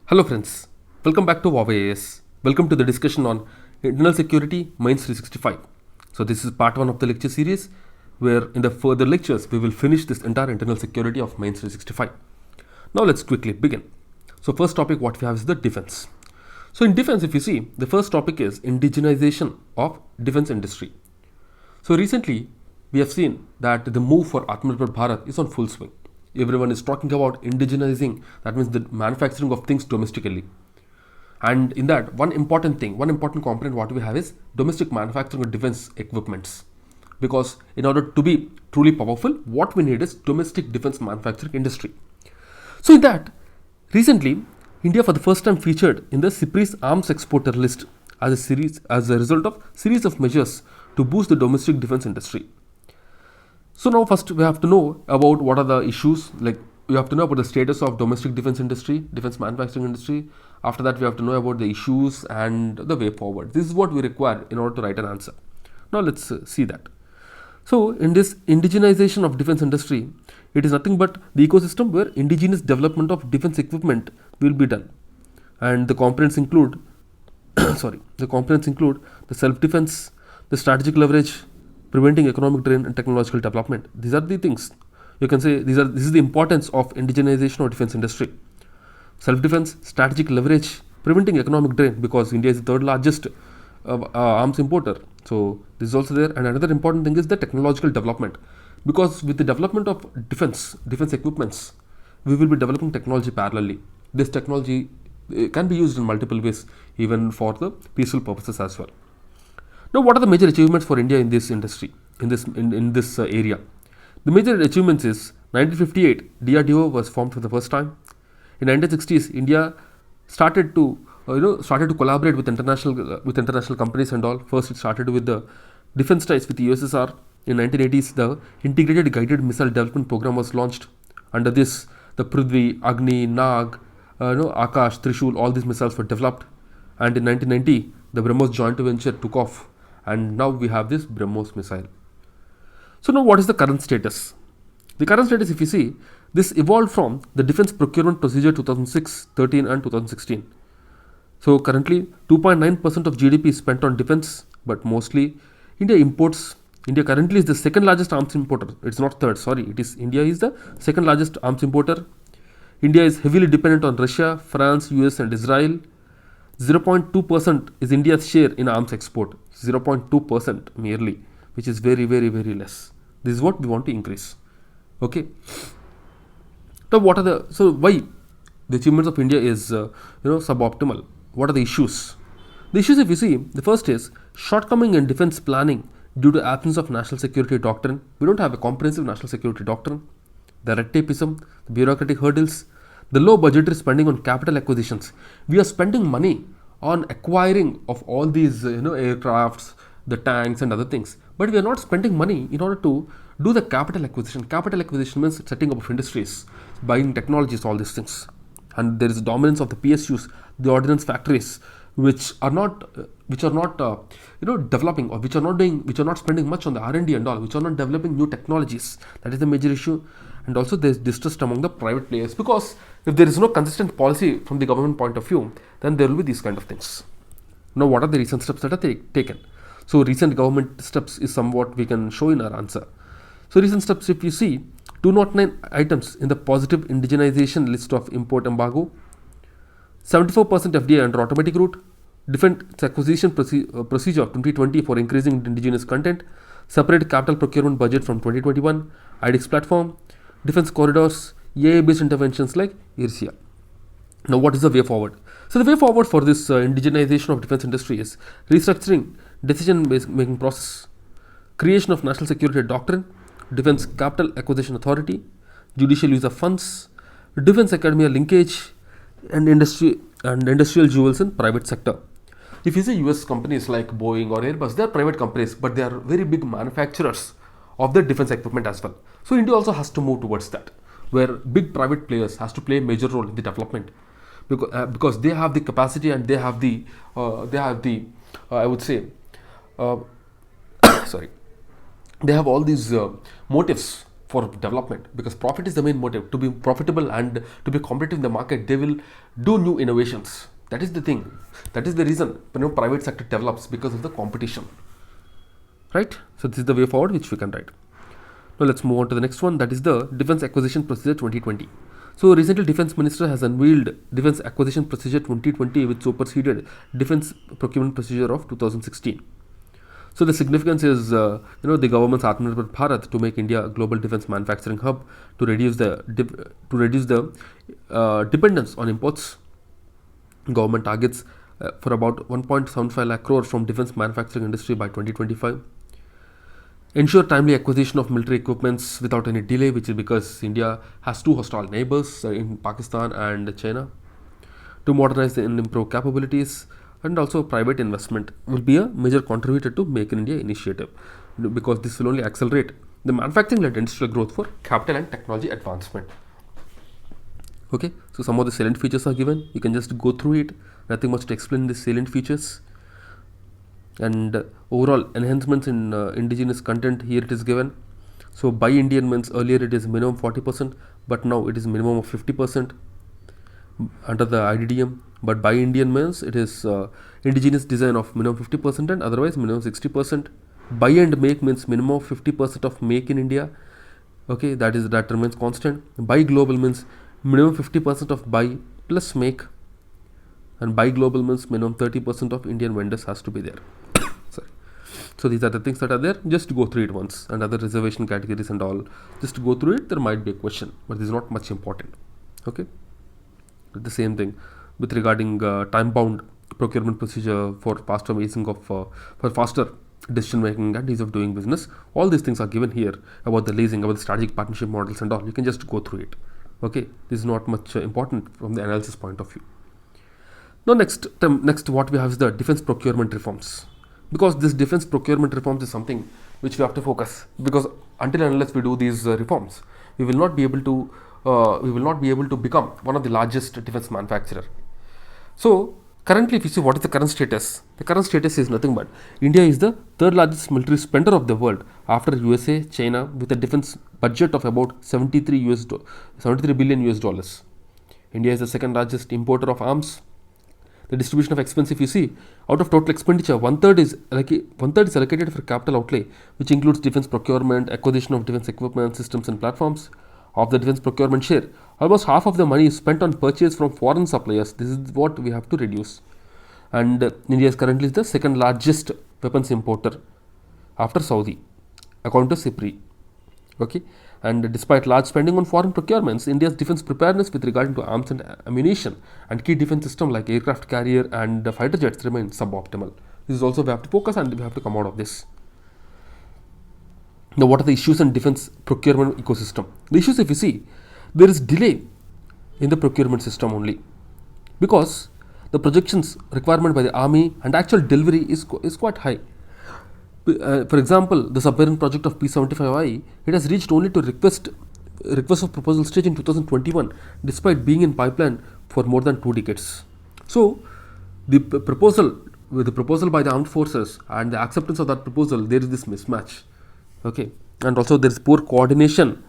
Hello friends, welcome back to Huawei AS. Welcome to the discussion on internal security Mains365. So this is part 1 of the lecture series where in the further lectures we will finish this entire internal security of Mains365. Now let's quickly begin. So first topic what we have is the defense. So in defense if you see the first topic is indigenization of defense industry. So recently we have seen that the move for Atmanirbhar Bharat is on full swing. Everyone is talking about indigenizing, that means the manufacturing of things domestically. And in that, one important component what we have is domestic manufacturing of defense equipments. Because in order to be truly powerful, what we need is domestic defense manufacturing industry. So in that, recently, India for the first time featured in the CIPRI's arms exporter list as a result of series of measures to boost the domestic defense industry. So now first we have to know about what are the issues, like we have to know about the status of domestic defense industry, defense manufacturing industry. After that we have to know about the issues and the way forward. This is what we require in order to write an answer. Now let's see that. So in this indigenization of defense industry, it is nothing but the ecosystem where indigenous development of defense equipment will be done. And the components include the self-defense, the strategic leverage, preventing economic drain and technological development. These are the things you can say. This is the importance of indigenization of defense industry. Self-defense, strategic leverage, preventing economic drain, because India is the third largest arms importer. So this is also there. And another important thing is the technological development, because with the development of defense equipments, we will be developing technology parallelly. This technology can be used in multiple ways, even for the peaceful purposes as well. Now, what are the major achievements for India in this industry, in this area? The major achievements is 1958, DRDO was formed for the first time. In 1960s, India started to collaborate with international companies and all. First, it started with the defense ties with the USSR. In 1980s, the Integrated Guided Missile Development Program was launched. Under this, the Prithvi, Agni, Nag, Akash, Trishul, all these missiles were developed. And in 1990, the BrahMos joint venture took off. And now we have this BrahMos missile. So now what is the current status? The current status, if you see, this evolved from the Defense Procurement Procedure 2006, 13 and 2016. So currently 2.9% of GDP is spent on defense, but mostly India currently is the second largest arms importer. It's not third, sorry. India is the second largest arms importer. India is heavily dependent on Russia, France, US and Israel. 0.2% is India's share in arms export. 0.2% merely, which is very, very, very less. This is what we want to increase. Okay. Now, why the achievements of India is suboptimal? What are the issues? The issues, if you see, the first is shortcoming in defense planning due to absence of national security doctrine. We don't have a comprehensive national security doctrine. The red tapeism, the bureaucratic hurdles, the low budgetary spending on capital acquisitions. We are spending money on acquiring of all these aircrafts, the tanks and other things, but we are not spending money in order to do the capital acquisition. Capital acquisition means setting up of industries, buying technologies, all these things. And there is a dominance of the PSUs, the ordnance factories, which are not developing, or which are not spending much on the R&D and all, which are not developing new technologies. That is the major issue. And also there is distrust among the private players, because if there is no consistent policy from the government point of view, then there will be these kind of things. Now, what are the recent steps that are taken? So recent government steps is somewhat we can show in our answer. So recent steps, if you see, 209 items in the positive indigenization list of import embargo, 74% FDI under automatic route, defense acquisition procedure of 2020 for increasing indigenous content, separate capital procurement budget from 2021, IDEX platform, defense corridors, AI-based interventions like IRSIA. Now, what is the way forward? So, the way forward for this indigenization of defense industry is restructuring decision-making process, creation of national security doctrine, defense capital acquisition authority, judicial use of funds, defense academia linkage, and industrial jewels in private sector. If you see US companies like Boeing or Airbus, they are private companies, but they are very big manufacturers of the defense equipment as well. So India also has to move towards that, where big private players has to play a major role in the development, because they have the capacity and they have the I would say they have all these motives for development, because profit is the main motive. To be profitable and to be competitive in the market, they will do new innovations. That is the thing. That is the reason private sector develops, because of the competition. Right? So this is the way forward which we can write. Now let's move on to the next one, that is the Defense Acquisition Procedure 2020. So recently Defense Minister has unveiled Defense Acquisition Procedure 2020, which superseded Defense Procurement Procedure of 2016. So the significance is, the government's Atmanirbhar Bharat to make India a global defense manufacturing hub, to reduce the dependence on imports. Government targets for about 1.75 lakh crore from defense manufacturing industry by 2025. Ensure timely acquisition of military equipments without any delay, which is because India has two hostile neighbors in Pakistan and China. To modernize and improve capabilities, and also private investment will be a major contributor to Make in India initiative, because this will only accelerate the manufacturing-led industrial growth for capital and technology advancement. Okay, so some of the salient features are given. You can just go through it. Nothing much to explain the salient features. And overall enhancements in indigenous content, here it is given. So buy Indian means earlier it is minimum 40%, but now it is minimum of 50% under the IDDM. But buy Indian means it is indigenous design of minimum 50% and otherwise minimum 60%. Buy and make means minimum of 50% of make in India. Okay, that remains constant. Buy global means minimum 50% of buy plus make, and buy global means minimum 30% of Indian vendors has to be there. Sorry. So these are the things that are there. Just go through it once, and other reservation categories and all. Just go through it. There might be a question, but this is not much important. Okay. The same thing with regarding time-bound procurement procedure for faster decision making and ease of doing business. All these things are given here about the leasing, about the strategic partnership models and all. You can just go through it. Okay, this is not much important from the analysis point of view. Now next what we have is the defense procurement reforms, because this defense procurement reforms is something which we have to focus, because until and unless we do these reforms, we will not be able to become one of the largest defense manufacturer. So currently, if you see what is the current status is nothing but India is the third largest military spender of the world after USA, China, with a defense budget of about 73 billion US dollars. India is the second largest importer of arms. The distribution of expense, if you see, out of total expenditure, one third is allocated for capital outlay, which includes defense procurement, acquisition of defense equipment, systems and platforms. Of the defense procurement share, almost half of the money is spent on purchase from foreign suppliers. This is what we have to reduce. And India is currently the second largest weapons importer after Saudi, according to CIPRI. Okay, and despite large spending on foreign procurements, India's defense preparedness with regard to arms and ammunition and key defense systems like aircraft carrier and fighter jets remain suboptimal. This is also we have to focus, and we have to come out of this. Now, what are the issues in defense procurement ecosystem? The issues, if you see, there is delay in the procurement system only, because the projections requirement by the army and actual delivery is quite high. For example, the submarine project of P-75I, it has reached only to request of proposal stage in 2021, despite being in pipeline for more than 2 decades. So, the proposal by the armed forces and the acceptance of that proposal, there is this mismatch. Okay, and also there is poor coordination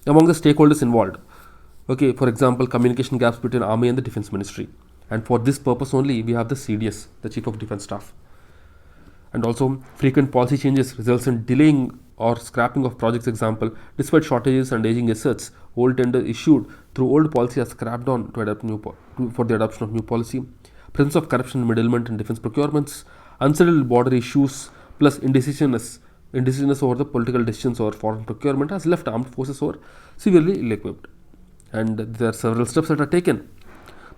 among the stakeholders involved. Okay, for example, communication gaps between army and the defense ministry, and for this purpose only we have the CDS, the Chief of Defense Staff. And also frequent policy changes results in delaying or scrapping of projects. Example, despite shortages and aging assets, old tender issued through old policy are scrapped on to adapt for the adoption of new policy. Presence of corruption in middlement and defense procurements, unsettled border issues, plus indecisiveness over the political decisions over foreign procurement has left armed forces severely ill-equipped. And there are several steps that are taken.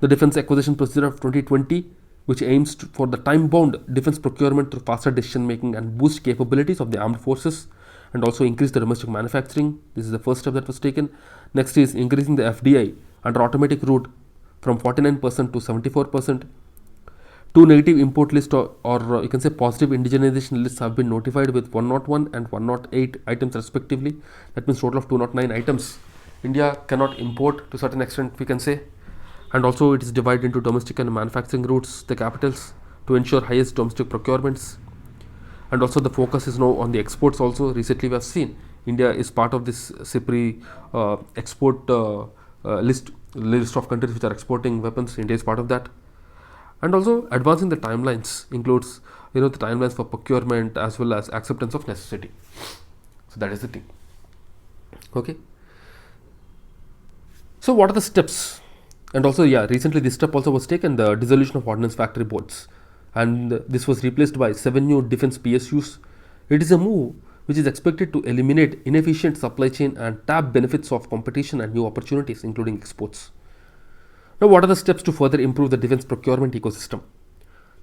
The Defense Acquisition Procedure of 2020, which aims for the time-bound defense procurement through faster decision-making and boost capabilities of the armed forces, and also increase the domestic manufacturing. This is the first step that was taken. Next is increasing the FDI under automatic route from 49% to 74%. 2 negative import lists or you can say positive indigenization lists have been notified with 101 and 108 items respectively. That means total of 209 items. India cannot import to a certain extent, we can say. And also it is divided into domestic and manufacturing routes, the capitals, to ensure highest domestic procurements. And also the focus is now on the exports also. Recently we have seen India is part of this CIPRI export list of countries which are exporting weapons. India is part of that. And also advancing the timelines includes the timelines for procurement as well as acceptance of necessity. So that is the thing. Okay. So what are the steps? And also, recently this step also was taken, the dissolution of ordnance factory boards, and this was replaced by 7 new defense PSUs. It is a move which is expected to eliminate inefficient supply chain and tap benefits of competition and new opportunities, including exports. Now, what are the steps to further improve the defense procurement ecosystem?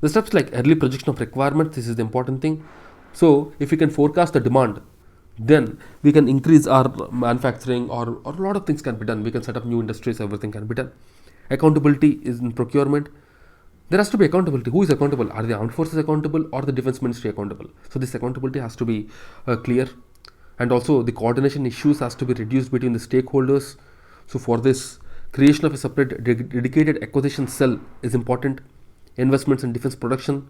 The steps like early projection of requirements, this is the important thing. So, if we can forecast the demand, then we can increase our manufacturing, or a lot of things can be done. We can set up new industries, everything can be done. Accountability is in procurement. There has to be accountability. Who is accountable? Are the armed forces accountable or the defense ministry accountable? So this accountability has to be clear, and also the coordination issues has to be reduced between the stakeholders. So for this, creation of a separate dedicated acquisition cell is important. Investments in defense production,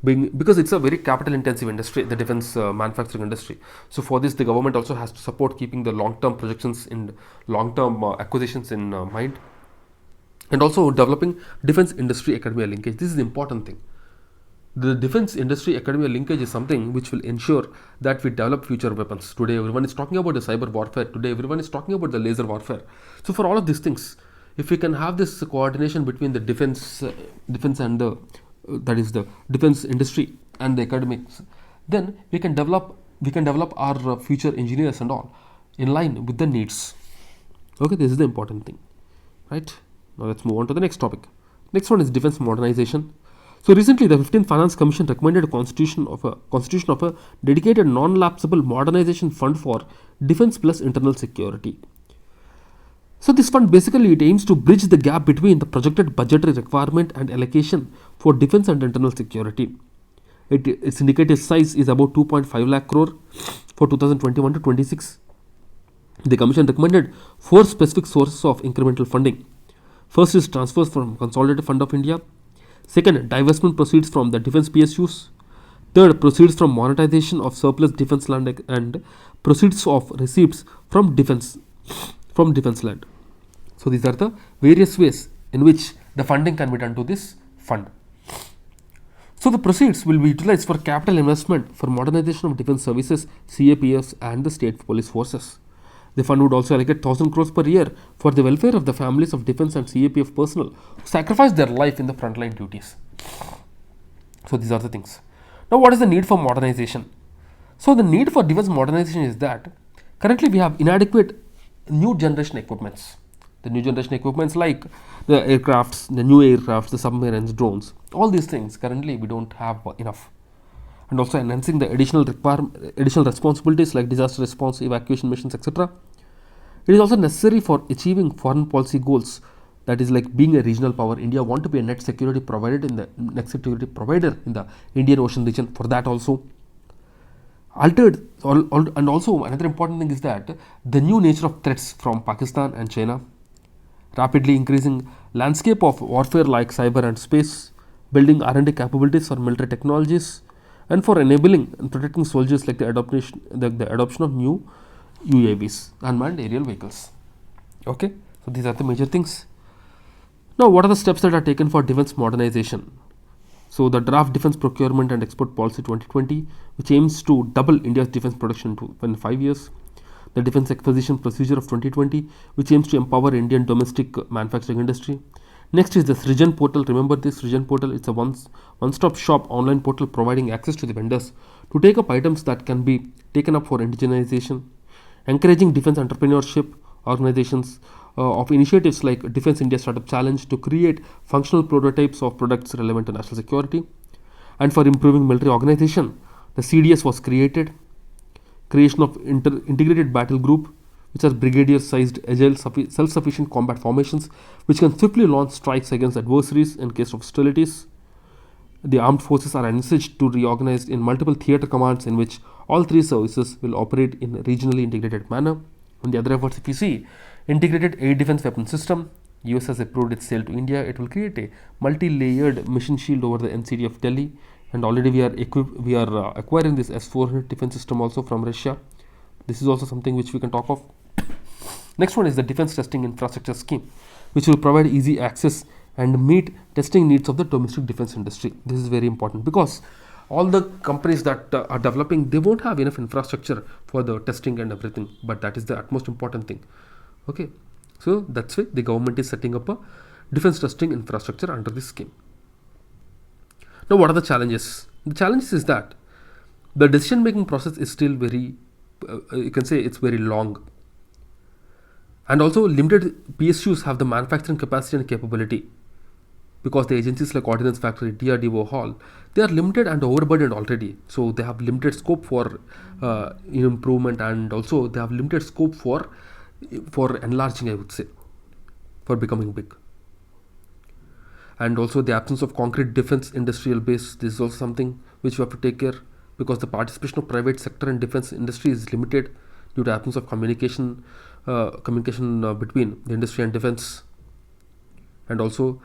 because it's a very capital intensive industry, the defense manufacturing industry. So for this, the government also has to support keeping the long term projections in long term acquisitions in mind. And also developing defense industry academia linkage. This is the important thing. The defense industry academia linkage is something which will ensure that we develop future weapons. Today everyone is talking about the cyber warfare. Today everyone is talking about the laser warfare. So for all of these things, if we can have this coordination between the defense and the that is the defense industry and the academics, then we can develop our future engineers and all in line with the needs. Okay, this is the important thing, right? Now let's move on to the next topic. Next one is defense modernization. So recently, the 15th Finance Commission recommended a constitution of a dedicated non-lapsable modernization fund for defense plus internal security. So this fund basically it aims to bridge the gap between the projected budgetary requirement and allocation for defense and internal security. Its indicative size is about 2.5 lakh crore for 2021 to 26. The Commission recommended 4 specific sources of incremental funding. First is transfers from Consolidated Fund of India. Second, divestment proceeds from the defense PSUs. Third, proceeds from monetization of surplus defense land and proceeds of receipts from defense land. So these are the various ways in which the funding can be done to this fund. So the proceeds will be utilized for capital investment for modernization of defense services, CAPFs and the state police forces. The fund would also allocate 1,000 crores per year for the welfare of the families of defense and CAPF personnel who sacrifice their life in the frontline duties. So these are the things. Now what is the need for modernization? So the need for defense modernization is that currently we have inadequate new generation equipments. The new generation equipments like the aircrafts, the new aircrafts, the submarines, drones, all these things currently we don't have enough. And also enhancing the additional responsibilities like disaster response, evacuation missions, etc. It is also necessary for achieving foreign policy goals, that is like being a regional power. India want to be a net security provider in the Indian Ocean region. For that also, and also another important thing is that the new nature of threats from Pakistan and China, rapidly increasing landscape of warfare like cyber and space, building R&D capabilities for military technologies, and for enabling and protecting soldiers like the adoption of new UAVs, unmanned aerial vehicles. Okay, so these are the major things. Now, what are the steps that are taken for defense modernization? So, the draft Defense Procurement and Export Policy 2020, which aims to double India's defense production in 5 years. The Defense Acquisition Procedure of 2020, which aims to empower Indian domestic manufacturing industry. Next is the Srijan portal. Remember this Srijan portal, it's a one-stop shop online portal providing access to the vendors to take up items that can be taken up for indigenization, encouraging defense entrepreneurship organizations of initiatives like Defense India Startup Challenge to create functional prototypes of products relevant to national security. And for improving military organization, the CDS was created. Creation of integrated battle group, which are brigadier-sized, agile, self-sufficient combat formations, which can swiftly launch strikes against adversaries in case of hostilities. The armed forces are envisaged to reorganize in multiple theatre commands in which all 3 services will operate in a regionally integrated manner. On the other efforts, if you see, integrated air defense weapon system, US has approved its sale to India. It will create a multi-layered mission shield over the NCD of Delhi, and already we are acquiring this S-400 defense system also from Russia. This is also something which we can talk of. Next one is the defense testing infrastructure scheme, which will provide easy access and meet testing needs of the domestic defense industry. This is very important because all the companies that are developing, they won't have enough infrastructure for the testing and everything, but that is the utmost important thing. Okay, so that's why the government is setting up a defense testing infrastructure under this scheme. Now, what are the challenges? The challenges is that the decision making process is still very, you can say it's very long, and also limited PSUs have the manufacturing capacity and capability, because the agencies like Ordnance Factory, DRDO, Hall, they are limited and overburdened already. So they have limited scope for improvement, and also they have limited scope for enlarging, I would say, for becoming big. And also the absence of concrete defense industrial base. This is also something which we have to take care, because the participation of private sector and defense industry is limited due to absence of communication between the industry and defense. And also,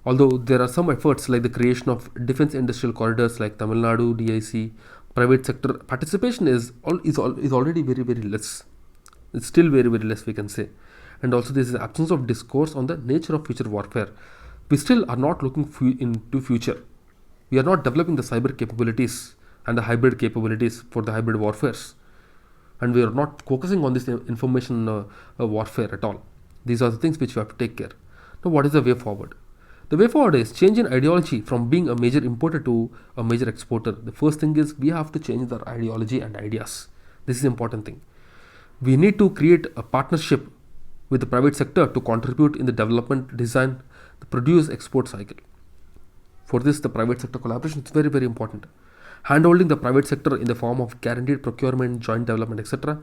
although there are some efforts like the creation of defense industrial corridors like Tamil Nadu, DIC, private sector participation is already very, very less. It's still very, very less, we can say. And also there is absence of discourse on the nature of future warfare. We still are not looking into future. We are not developing the cyber capabilities and the hybrid capabilities for the hybrid warfares. And we are not focusing on this information warfare at all. These are the things which we have to take care. Now, what is the way forward? The way forward is change in ideology from being a major importer to a major exporter. The first thing is we have to change our ideology and ideas. This is the important thing. We need to create a partnership with the private sector to contribute in the development, design, the produce, export cycle. For this, the private sector collaboration is very, very important. Handholding the private sector in the form of guaranteed procurement, joint development, etc.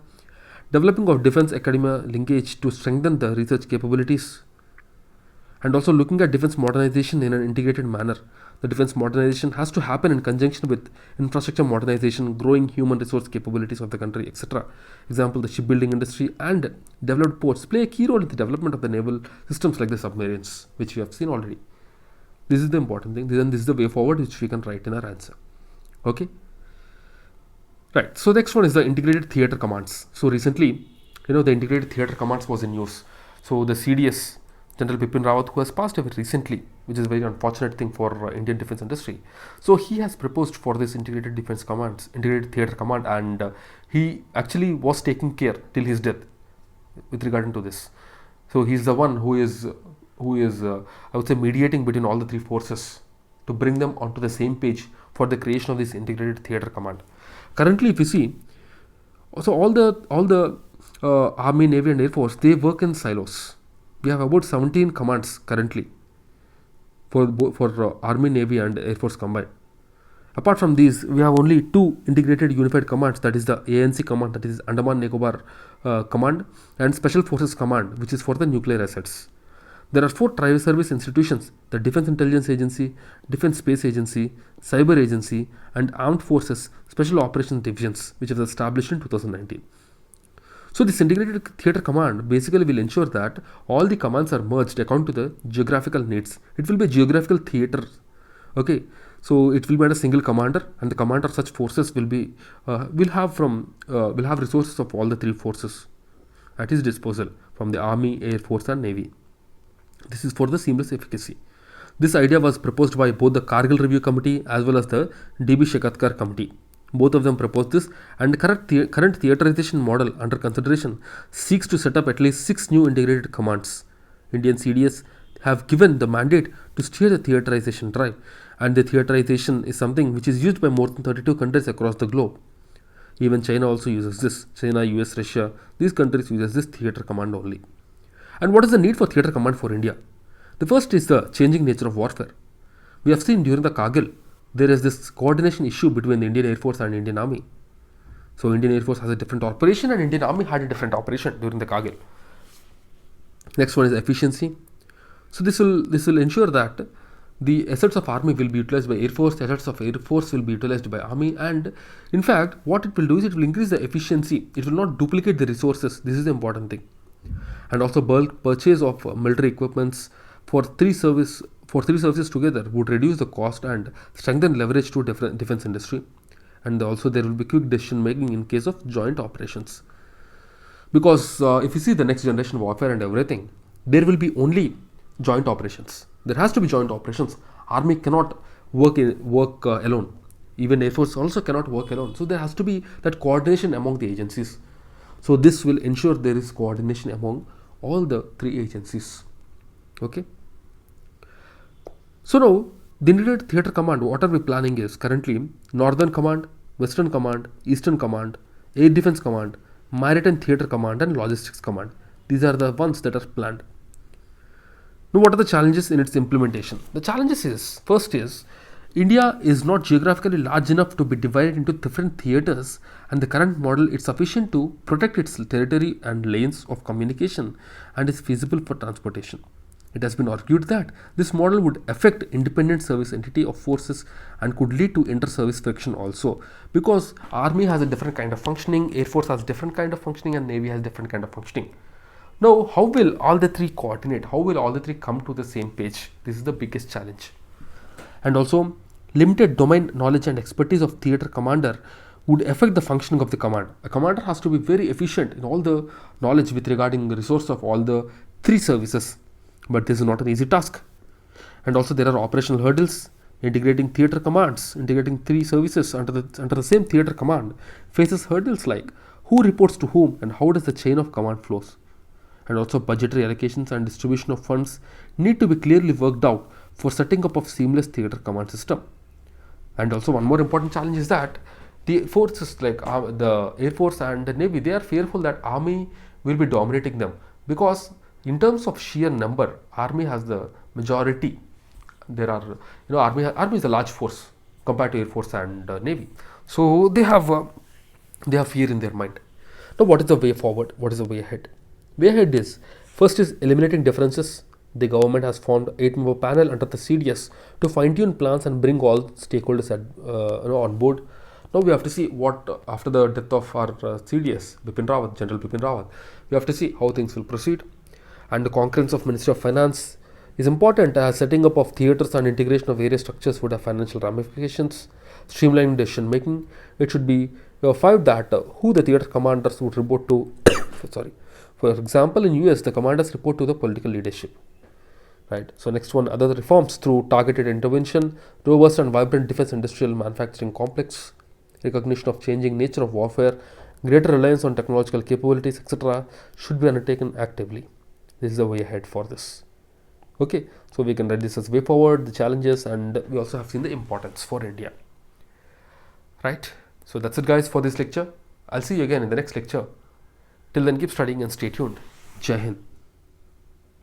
Developing of defense academia linkage to strengthen the research capabilities. And also looking at defense modernization in an integrated manner. The defense modernization has to happen in conjunction with infrastructure modernization, growing human resource capabilities of the country, etc. Example, the shipbuilding industry and developed ports play a key role in the development of the naval systems like the submarines, which we have seen already. This is the important thing. Then this is the way forward which we can write in our answer. Okay. Right. So the next one is the integrated theater commands. So recently, the integrated theater commands was in news. So the CDS, General Bipin Rawat, who has passed away recently, which is a very unfortunate thing for Indian defense industry. So he has proposed for this integrated defense commands, integrated theater command, and he actually was taking care till his death with regarding to this. So he is the one who is I would say mediating between all the three forces to bring them onto the same page for the creation of this integrated theater command. Currently, if you see, also all the Army, Navy, and Air Force, they work in silos. We have about 17 commands currently for Army, Navy, and Air Force combined. Apart from these, we have only two integrated unified commands, that is the ANC command, that is Andaman Nicobar command, and Special Forces command, which is for the nuclear assets. There are 4 tri service institutions: the Defense Intelligence Agency, Defense Space Agency, Cyber Agency, and Armed Forces Special Operations Divisions, which was established in 2019. So this integrated theater command basically will ensure that all the commands are merged according to the geographical needs. It will be a geographical theater. Okay, so it will be under a single commander, and the commander of such forces will have resources of all the 3 forces at his disposal from the Army, Air Force, and Navy. This is for the seamless efficacy. This idea was proposed by both the Kargil Review Committee as well as the DB Shekatkar Committee. Both of them proposed this, and the current theaterization model under consideration seeks to set up at least 6 new integrated commands. Indian CDS have given the mandate to steer the theaterization drive, and the theaterization is something which is used by more than 32 countries across the globe. Even China also uses this. China, US, Russia, these countries uses this theater command only. And what is the need for theater command for India? The first is the changing nature of warfare. We have seen during the Kargil, there is this coordination issue between the Indian Air Force and Indian Army. So Indian Air Force has a different operation and Indian Army had a different operation during the Kargil. Next one is efficiency. So this will ensure that the assets of Army will be utilized by Air Force, the assets of Air Force will be utilized by Army, and in fact what it will do is it will increase the efficiency. It will not duplicate the resources. This is the important thing. And also bulk purchase of military equipments for three services together would reduce the cost and strengthen leverage to defense industry. And also there will be quick decision making in case of joint operations. Because if you see the next generation warfare and everything, there will be only joint operations. There has to be joint operations. Army cannot work alone. Even Air Force also cannot work alone. So there has to be that coordination among the agencies. So this will ensure there is coordination among all the three agencies. Okay. So now the integrated theatre command, what are we planning is currently Northern Command, Western Command, Eastern Command, Air Defense Command, Maritime Theatre Command and Logistics Command. These are the ones that are planned. Now what are the challenges in its implementation? The challenges is, first is, India is not geographically large enough to be divided into different theatres, and the current model is sufficient to protect its territory and lanes of communication and is feasible for transportation. It has been argued that this model would affect independent service entity of forces and could lead to inter-service friction also, because Army has a different kind of functioning, Air Force has different kind of functioning and Navy has different kind of functioning. Now how will all the three coordinate? How will all the three come to the same page? This is the biggest challenge. And also limited domain knowledge and expertise of theatre commander would affect the functioning of the command. A commander has to be very efficient in all the knowledge with regarding the resource of all the three services, but this is not an easy task. And also there are operational hurdles. Integrating theatre commands, integrating three services under the same theatre command faces hurdles like who reports to whom and how does the chain of command flows. And also budgetary allocations and distribution of funds need to be clearly worked out for setting up of seamless theatre command system. And also one more important challenge is that the forces like the Air Force and the Navy, they are fearful that Army will be dominating them, because in terms of sheer number, Army has the majority. There are, Army is a large force compared to Air Force and Navy, so they have fear in their mind. Now what is the way forward? What is the way ahead? Way ahead is, first is eliminating differences. The government has formed 8-member panel under the CDS to fine-tune plans and bring all stakeholders on board. Now we have to see what, after the death of our CDS, General Bipin Rawat, we have to see how things will proceed. And the concurrence of Ministry of Finance is important, as setting up of theatres and integration of various structures would have financial ramifications. Streamlining decision making, it should be 5 that who the theatre commanders would report to. Sorry. For example, in US, the commanders report to the political leadership. Right. So next one, other reforms through targeted intervention, robust and vibrant defense industrial manufacturing complex, recognition of changing nature of warfare, greater reliance on technological capabilities, etc. should be undertaken actively. This is the way ahead for this. Okay, so we can write this as way forward, the challenges, and we also have seen the importance for India. Right. So that's it guys for this lecture. I'll see you again in the next lecture. Till then, keep studying and stay tuned. Jai Hind.